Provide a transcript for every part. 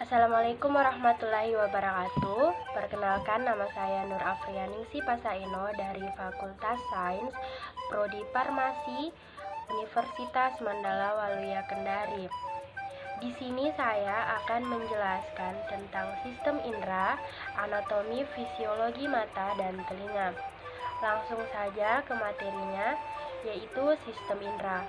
Assalamualaikum warahmatullahi wabarakatuh. Perkenalkan, nama saya Nur Afrianingsi Pasaeno dari Fakultas Sains Prodi Farmasi Universitas Mandala Waluya Kendari. Di sini saya akan menjelaskan tentang sistem indera, anatomi, fisiologi mata dan telinga. Langsung saja ke materinya, yaitu sistem indera.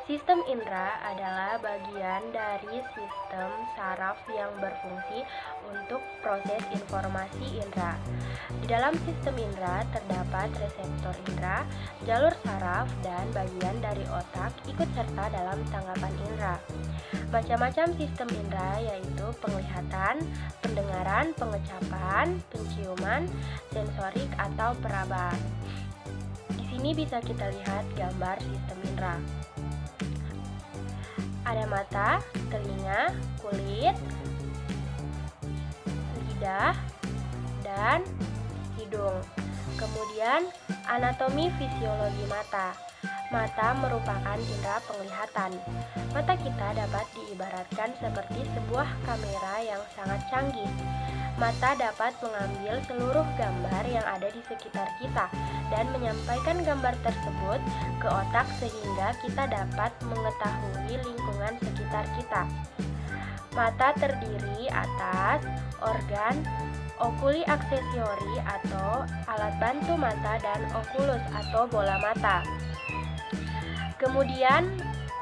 Sistem indera adalah bagian dari sistem saraf yang berfungsi untuk proses informasi indera. Di dalam sistem indera terdapat reseptor indera, jalur saraf, dan bagian dari otak ikut serta dalam tanggapan indera. Macam-macam sistem indera yaitu penglihatan, pendengaran, pengecapan, penciuman, sensorik atau peraba. Di sini bisa kita lihat gambar sistem indera. Ada mata, telinga, kulit, lidah, dan hidung. Kemudian anatomi fisiologi mata. Mata merupakan indera penglihatan. Mata kita dapat diibaratkan seperti sebuah kamera yang sangat canggih. Mata dapat mengambil seluruh gambar yang ada di sekitar kita dan menyampaikan gambar tersebut ke otak sehingga kita dapat mengetahui lingkungan sekitar kita. Mata terdiri atas organ okuli aksesori atau alat bantu mata dan okulus atau bola mata. Kemudian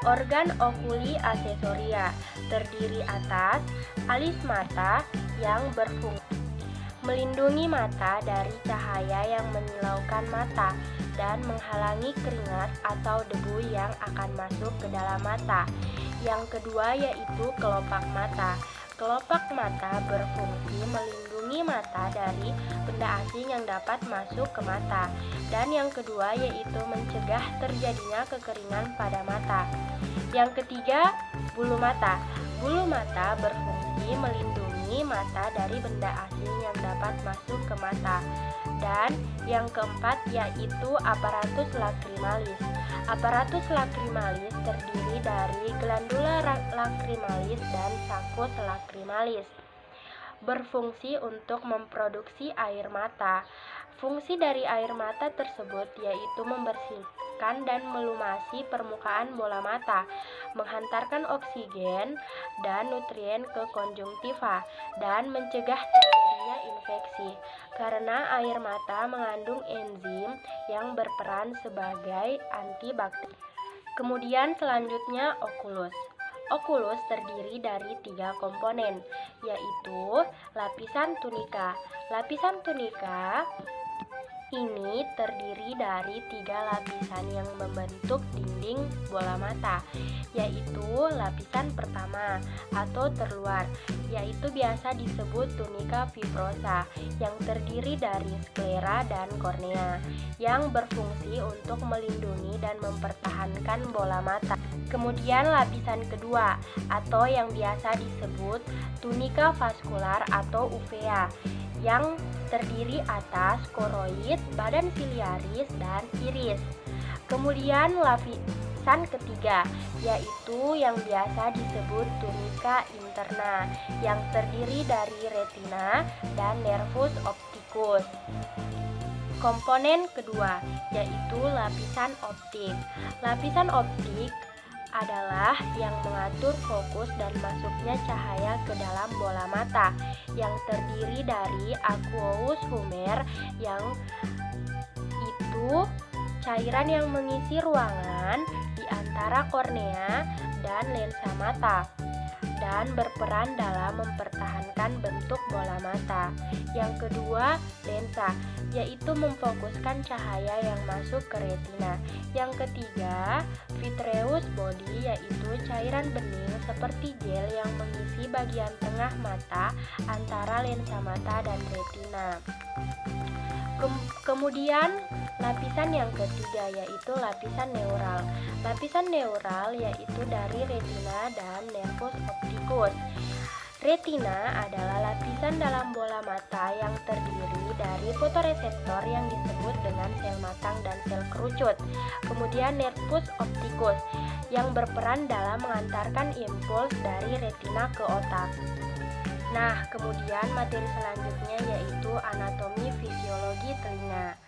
organ okuli aksesoria terdiri atas alis mata yang berfungsi melindungi mata dari cahaya yang menyilaukan mata dan menghalangi keringat atau debu yang akan masuk ke dalam mata. Yang kedua yaitu kelopak mata. Kelopak mata berfungsi melindungi mata dari benda asing yang dapat masuk ke mata. Dan yang kedua yaitu mencegah terjadinya kekeringan pada mata. Yang ketiga, bulu mata. Bulu mata berfungsi melindungi mata dari benda asing yang dapat masuk ke mata. Dan yang keempat yaitu aparatus lacrimalis. Aparatus lacrimalis terdiri dari glandula lacrimalis dan sakus lacrimalis. Berfungsi untuk memproduksi air mata. Fungsi dari air mata tersebut yaitu membersihkan dan melumasi permukaan bola mata, menghantarkan oksigen dan nutrien ke konjungtiva, dan mencegah terjadinya infeksi. Karena air mata mengandung enzim yang berperan sebagai antibakteri. Kemudian selanjutnya okulus. Okulus terdiri dari 3 komponen, yaitu lapisan tunika. Lapisan tunika ini terdiri dari 3 lapisan yang membentuk dinding bola mata, yaitu lapisan pertama atau terluar, yaitu biasa disebut tunika fibrosa, yang terdiri dari sklera dan kornea, yang berfungsi untuk melindungi dan mempertahankan bola mata. Kemudian lapisan kedua atau yang biasa disebut tunika vaskular atau uvea, yang terdiri atas koroid, badan siliaris, dan iris. Kemudian lapisan ketiga yaitu yang biasa disebut tunika interna, yang terdiri dari retina dan nervus opticus. Komponen kedua yaitu lapisan optik. Lapisan optik adalah yang mengatur fokus dan masuknya cahaya ke dalam bola mata, yang terdiri dari aqueous humor, yang itu cairan yang mengisi ruangan di antara kornea dan lensa mata, dan berperan dalam mempertahankan bentuk bola mata. Yang kedua, lensa, yaitu memfokuskan cahaya yang masuk ke retina. Yang ketiga, vitreous body, yaitu cairan bening seperti gel yang mengisi bagian tengah mata antara lensa mata dan retina. Kemudian lapisan yang ketiga yaitu lapisan neural. Lapisan neural yaitu dari retina dan nervus opticus. Retina adalah lapisan dalam bola mata yang terdiri dari fotoreseptor yang disebut dengan sel matang dan sel kerucut. Kemudian nervus opticus yang berperan dalam mengantarkan impuls dari retina ke otak. Nah, kemudian materi selanjutnya yaitu anatomi fisiologi telinga.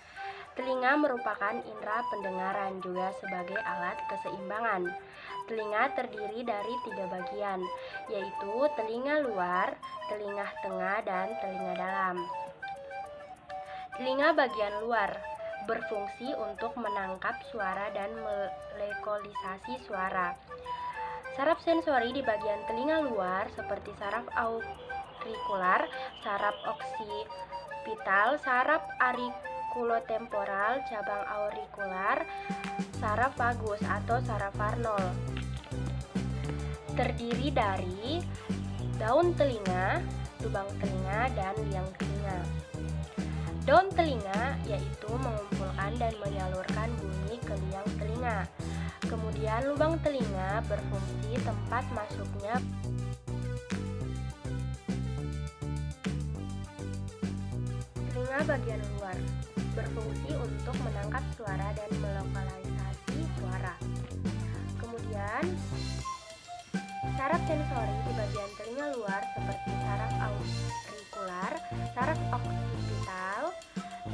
Telinga merupakan indera pendengaran juga sebagai alat keseimbangan. Telinga terdiri dari 3 bagian, yaitu telinga luar, telinga tengah, dan telinga dalam. Telinga bagian luar berfungsi untuk menangkap suara dan melokalisasi suara. Saraf sensori di bagian telinga luar seperti saraf aurikular, saraf oksipital, saraf aurikulotemporal, cabang aurikular, saraf vagus atau saraf Arnold. Terdiri dari daun telinga, lubang telinga, dan liang telinga. Daun telinga yaitu mengumpulkan dan menyalurkan bunyi ke liang telinga. Kemudian lubang telinga berfungsi tempat masuknya telinga bagian luar, berfungsi untuk menangkap suara dan melokalisasi suara. Kemudian saraf sensori di bagian telinga luar seperti saraf aurikular, saraf oksipital,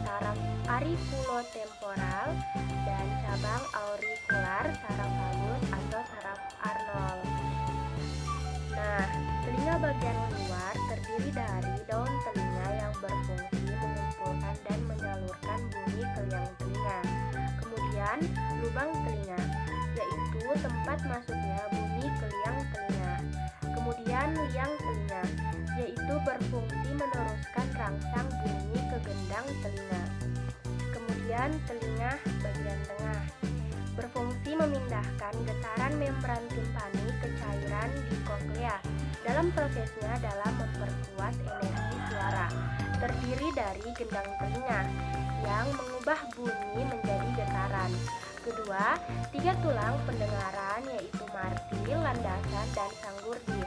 saraf aurikulotemporal, dan cabang aurikular, saraf vagus atau saraf Arnold. Nah, telinga bagian luar terdiri dari daun telinga yang berfungsi mengumpulkan dan menyalurkan bunyi ke liang telinga. Kemudian lubang telinga, yaitu tempat masuknya bunyi ke liang telinga. Kemudian liang telinga, yaitu berfungsi meneruskan rangsang bunyi ke gendang telinga. Kemudian telinga bagian tengah berfungsi memindahkan getaran membran timpani ke cairan di koklea. Dalam prosesnya dalam memperkuat energi suara. Terdiri dari gendang telinga yang mengubah bunyi menjadi getaran. Kedua, 3 tulang pendengaran yaitu martil, landasan, dan sanggurdi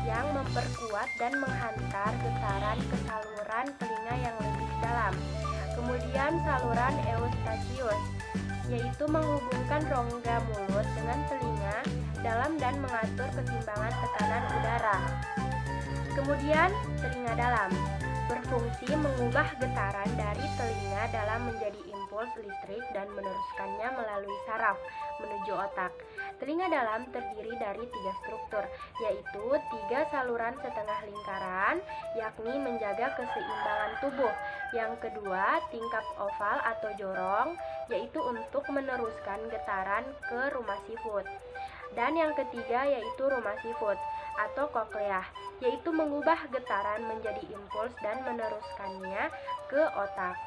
yang memperkuat dan menghantar getaran ke saluran telinga yang lebih dalam. Kemudian saluran eustachius yaitu menghubungkan rongga mulut dengan telinga dalam dan mengatur keseimbangan tekanan udara. Kemudian telinga dalam berfungsi mengubah getaran dari telinga dalam menjadi impuls listrik dan meneruskannya melalui saraf menuju otak. Telinga dalam terdiri dari 3 struktur, yaitu 3 saluran setengah lingkaran, yakni menjaga keseimbangan tubuh. Yang kedua, tingkap oval atau jorong, yaitu untuk meneruskan getaran ke rumah sifut. Dan yang ketiga yaitu rumah sifut atau koklea, yaitu mengubah getaran menjadi impuls dan meneruskannya ke otak.